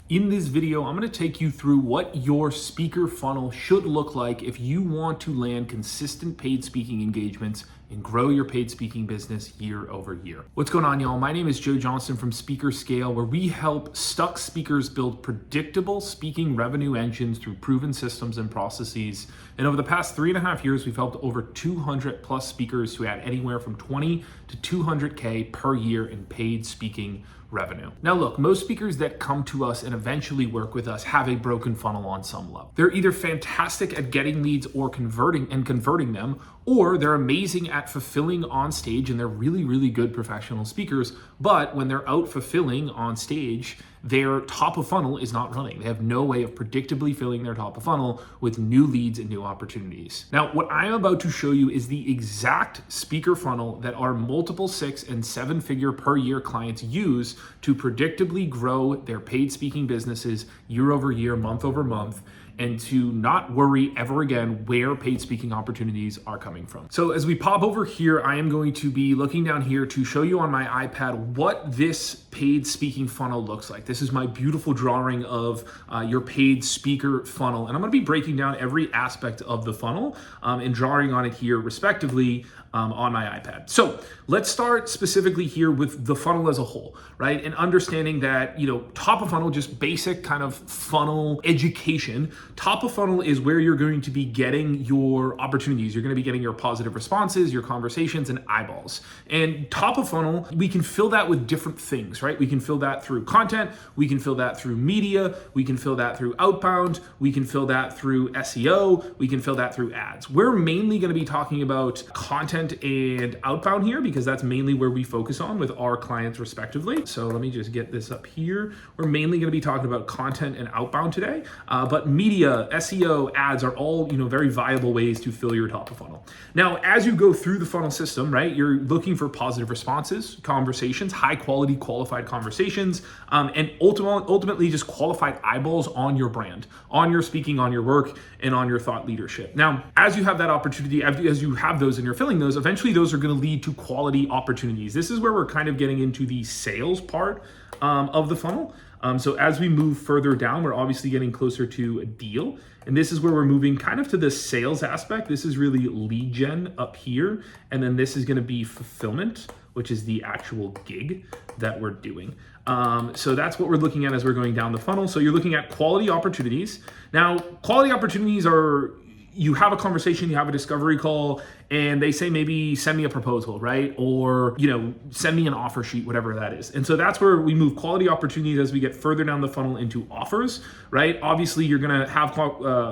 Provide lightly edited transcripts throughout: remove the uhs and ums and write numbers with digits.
In this video, I'm going to take you through what your speaker funnel should look like if you want to land consistent paid speaking engagements and grow your paid speaking business year over year. What's going on, y'all? My name is Joe Johnson from Speaker Scale, where we help stuck speakers build predictable speaking revenue engines through proven systems and processes. And over the past 3.5 years, we've helped over 200 plus speakers who had anywhere from 20 to 200K per year in paid speaking revenue. Now look, most speakers that come to us and eventually work with us have a broken funnel on some level. They're either fantastic at getting leads or converting them, or they're amazing at fulfilling on stage and they're really, really good professional speakers. But when they're out fulfilling on stage, their top of funnel is not running. They have no way of predictably filling their top of funnel with new leads and new opportunities. Now, what I'm about to show you is the exact speaker funnel that our multiple 6- and 7-figure per year clients use to predictably grow their paid speaking businesses year over year, month over month, and to not worry ever again where paid speaking opportunities are coming from. So as we pop over here, I am going to be looking down here to show you on my iPad what this paid speaking funnel looks like. This is my beautiful drawing of your paid speaker funnel. And I'm gonna be breaking down every aspect of the funnel and drawing on it here respectively on my iPad. So let's start specifically here with the funnel as a whole, right? And understanding that, top of funnel, just basic kind of funnel education. Top of funnel is where you're going to be getting your opportunities. You're going to be getting your positive responses, your conversations, and eyeballs. And top of funnel, we can fill that with different things, right? We can fill that through content. We can fill that through media. We can fill that through outbound. We can fill that through SEO. We can fill that through ads. We're mainly going to be talking about content and outbound here because that's mainly where we focus on with our clients respectively. So let me just get this up here. We're mainly going to be talking about content and outbound today, but media, SEO, ads are all very viable ways to fill your top of funnel. Now, as you go through the funnel system, right, you're looking for positive responses, conversations, high quality, qualified conversations, and ultimately just qualified eyeballs on your brand, on your speaking, on your work, and on your thought leadership. Now, as you have that opportunity, as you have those and you're filling those, eventually those are going to lead to quality opportunities. This is where we're kind of getting into the sales part of the funnel. So as we move further down, we're obviously getting closer to a deal. And this is where we're moving kind of to the sales aspect. This is really lead gen up here. And then this is going to be fulfillment, which is the actual gig that we're doing. So that's what we're looking at as we're going down the funnel. So you're looking at quality opportunities. Now, quality opportunities are, you have a conversation, you have a discovery call, and they say maybe send me a proposal, right? Or, send me an offer sheet, whatever that is. And so that's where we move quality opportunities as we get further down the funnel into offers, right? Obviously, you're gonna have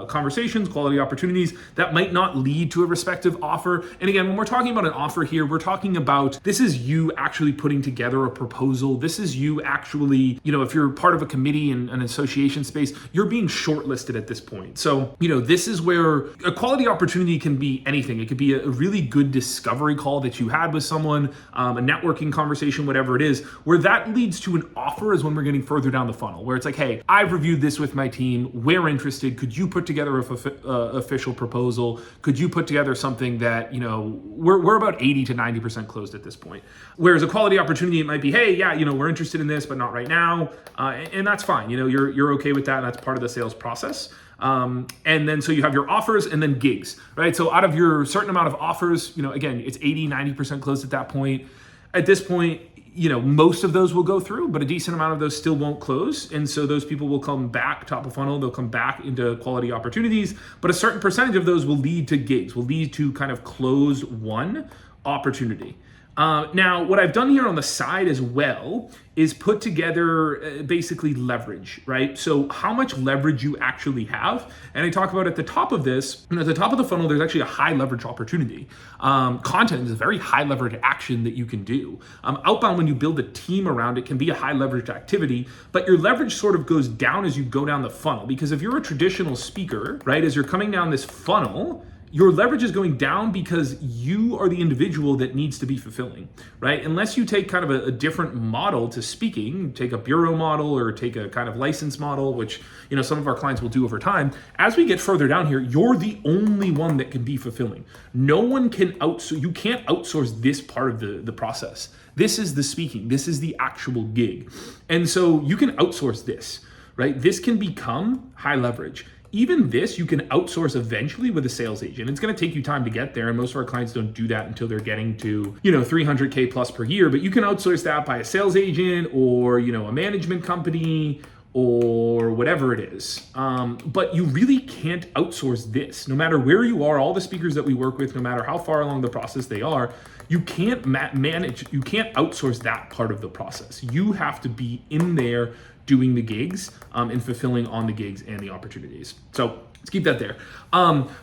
conversations, quality opportunities that might not lead to a respective offer. And again, when we're talking about an offer here, we're talking about, this is you actually putting together a proposal. This is you actually, if you're part of a committee in an association space, you're being shortlisted at this point. So, this is where a quality opportunity can be anything. It could be a really good discovery call that you had with someone, a networking conversation, whatever it is. Where that leads to an offer is when we're getting further down the funnel, where it's like, hey, I've reviewed this with my team. We're interested. Could you put together an official proposal? Could you put together something that, we're about 80 to 90% closed at this point. Whereas a quality opportunity, it might be, hey, yeah, we're interested in this, but not right now. And that's fine. You're okay with that. And that's part of the sales process. And then so you have your offers and then gigs, right? So out of your certain amount of offers, again, it's 80, 90% closed at that point. At this point, most of those will go through, but a decent amount of those still won't close. And so those people will come back top of funnel, they'll come back into quality opportunities, but a certain percentage of those will lead to gigs, will lead to kind of close one opportunity. Now, what I've done here on the side as well is put together basically leverage, right? So how much leverage you actually have. And I talk about at the top of this, at the top of the funnel, there's actually a high leverage opportunity. Content is a very high leverage action that you can do. Outbound, when you build a team around it, can be a high leverage activity, but your leverage sort of goes down as you go down the funnel. Because if you're a traditional speaker, right, as you're coming down this funnel, your leverage is going down because you are the individual that needs to be fulfilling, right? Unless you take kind of a different model to speaking, take a bureau model or take a kind of license model, which some of our clients will do over time. As we get further down here, you're the only one that can be fulfilling. No one can outsource. You can't outsource this part of the process. This is the speaking. This is the actual gig, and so you can outsource this. right? This can become high leverage. Even this, you can outsource eventually with a sales agent. It's going to take you time to get there, and most of our clients don't do that until they're getting to, 300K plus per year, but you can outsource that by a sales agent or, a management company or whatever it is. But you really can't outsource this. No matter where you are, all the speakers that we work with, no matter how far along the process they are, you can't manage, you can't outsource that part of the process. You have to be in there doing the gigs and fulfilling on the gigs and the opportunities. So let's keep that there.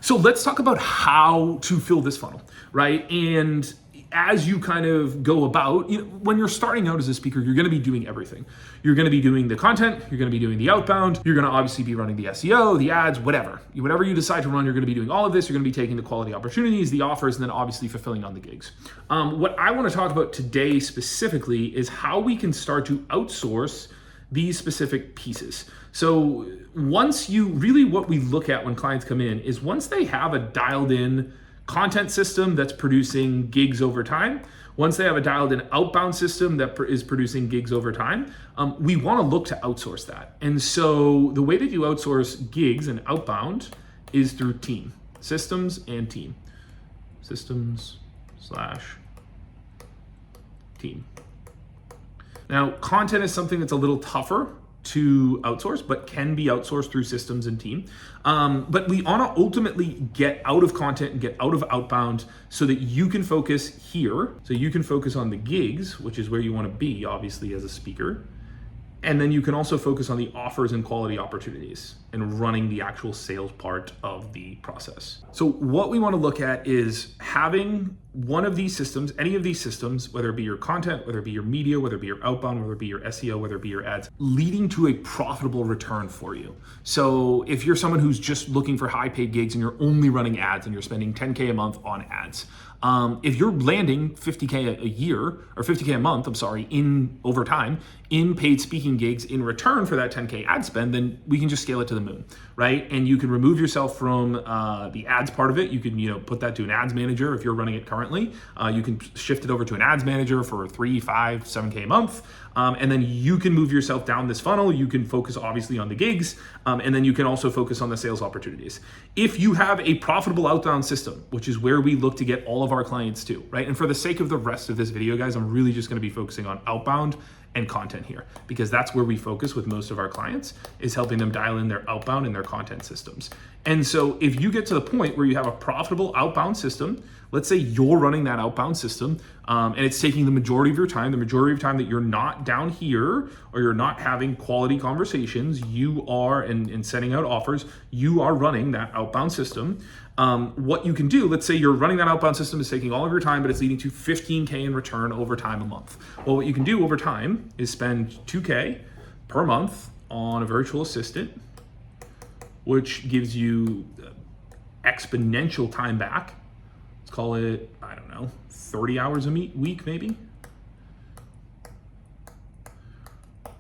So let's talk about how to fill this funnel, right? And as you kind of go about, when you're starting out as a speaker, you're going to be doing everything. You're going to be doing the content, you're going to be doing the outbound, you're going to obviously be running the SEO, the ads, whatever you decide to run, you're going to be doing all of this. You're going to be taking the quality opportunities, the offers, and then obviously fulfilling on the gigs. What I want to talk about today specifically is how we can start to outsource these specific pieces. So what we look at when clients come in is once they have a dialed in content system that's producing gigs over time, once they have a dialed in outbound system that is producing gigs over time, we want to look to outsource that. And so the way that you outsource gigs and outbound is through team, systems and team, systems/team. Now, content is something that's a little tougher to outsource, but can be outsourced through systems and team. But we want to ultimately get out of content and get out of outbound so that you can focus here. So you can focus on the gigs, which is where you want to be, obviously, as a speaker. And then you can also focus on the offers and quality opportunities and running the actual sales part of the process. So what we want to look at is having one of these systems, any of these systems, whether it be your content, whether it be your media, whether it be your outbound, whether it be your SEO, whether it be your ads, leading to a profitable return for you. So if you're someone who's just looking for high paid gigs and you're only running ads and you're spending 10K a month on ads, if you're landing 50K a year or 50K a month, in over time in paid speaking gigs in return for that 10K ad spend, then we can just scale it to the moon, right? And you can remove yourself from the ads part of it. You can, put that to an ads manager if you're running it currently. You can shift it over to an ads manager for 3, 5, 7K a month. And then you can move yourself down this funnel. You can focus obviously on the gigs, and then you can also focus on the sales opportunities. If you have a profitable outbound system, which is where we look to get all of our clients to, right? And for the sake of the rest of this video, guys, I'm really just going to be focusing on outbound and content here, because that's where we focus with most of our clients, is helping them dial in their outbound and their content systems. And so if you get to the point where you have a profitable outbound system, let's say you're running that outbound system, and it's taking the majority of your time, that you're not down here or you're not having quality conversations, you are, and sending out offers, you are running that outbound system. What you can do, let's say you're running that outbound system, is taking all of your time, but it's leading to 15K in return over time a month. Well, what you can do over time is spend 2K per month on a virtual assistant, which gives you exponential time back. Let's call it, 30 hours a week maybe,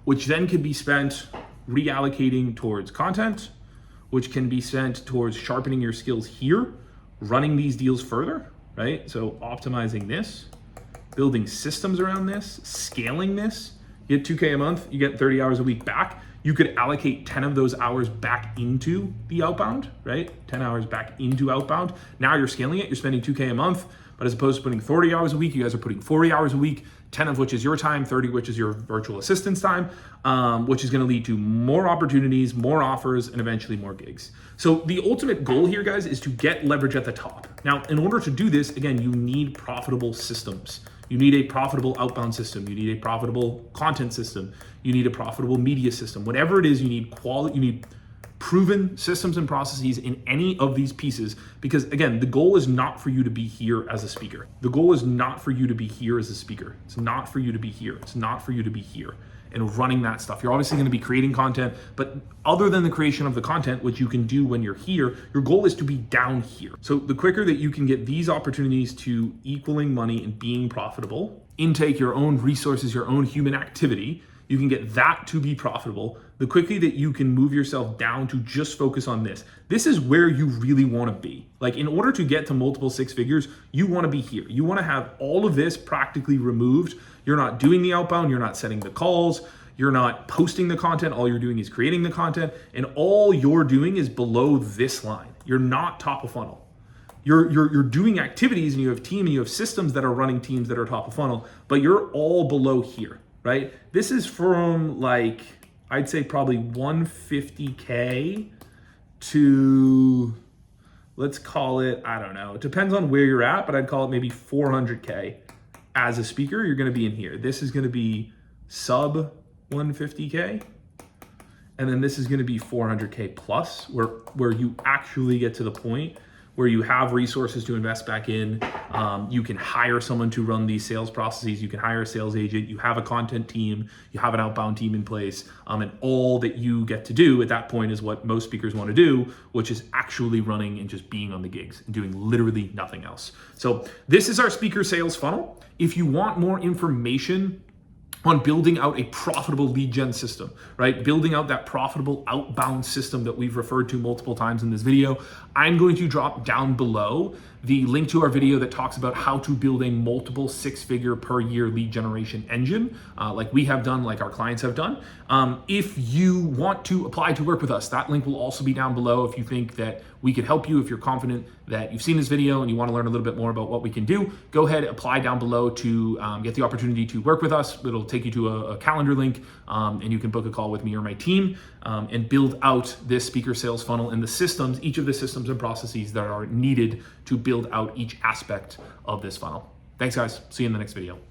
which then could be spent reallocating towards content, which can be spent towards sharpening your skills here, running these deals further, right? So optimizing this, building systems around this, scaling this. You get 2K a month, you get 30 hours a week back. You could allocate 10 of those hours back into the outbound, right? 10 hours back into outbound. Now you're scaling it, you're spending 2K a month, but as opposed to putting 30 hours a week, you guys are putting 40 hours a week, 10 of which is your time, 30 which is your virtual assistant's time, which is gonna lead to more opportunities, more offers, and eventually more gigs. So the ultimate goal here, guys, is to get leverage at the top. Now, in order to do this, again, you need profitable systems. You need a profitable outbound system. You need a profitable content system. You need a profitable media system. Whatever it is, you need quality, you need proven systems and processes in any of these pieces, because again, the goal is not for you to be here as a speaker. The goal is not for you to be here as a speaker. It's not for you to be here. It's not for you to be here and running that stuff. You're obviously going to be creating content, but other than the creation of the content, which you can do when you're here, your goal is to be down here. So the quicker that you can get these opportunities to equaling money and being profitable, intake your own resources, your own human activity, you can get that to be profitable, the quickly that you can move yourself down to just focus on this. This is where you really want to be. Like, in order to get to multiple six figures, you want to be here. You want to have all of this practically removed. You're not doing the outbound, you're not setting the calls, You're not posting the content. All you're doing is creating the content. And all you're doing is below this line. You're not top of funnel. You're doing activities and you have team and you have systems that are running teams that are top of funnel, but you're all below here, right? This is from like, I'd say probably 150K to, let's call it, I don't know, it depends on where you're at, but I'd call it maybe 400K. As a speaker, you're gonna be in here. This is gonna be sub 150K. And then this is gonna be 400K plus, where you actually get to the point where you have resources to invest back in. You can hire someone to run these sales processes. You can hire a sales agent. You have a content team. You have an outbound team in place. And all that you get to do at that point is what most speakers want to do, which is actually running and just being on the gigs and doing literally nothing else. So this is our speaker sales funnel. If you want more information on building out a profitable lead gen system, right? Building out that profitable outbound system that we've referred to multiple times in this video, I'm going to drop down below the link to our video that talks about how to build a multiple six-figure per year lead generation engine, like we have done, like our clients have done. If you want to apply to work with us, that link will also be down below. If you think that we could help you, if you're confident that you've seen this video and you want to learn a little bit more about what we can do, go ahead, apply down below to get the opportunity to work with us. It'll take you to a calendar link and you can book a call with me or my team and build out this speaker sales funnel and the systems, each of the systems and processes that are needed to build out each aspect of this funnel. Thanks guys, see you in the next video.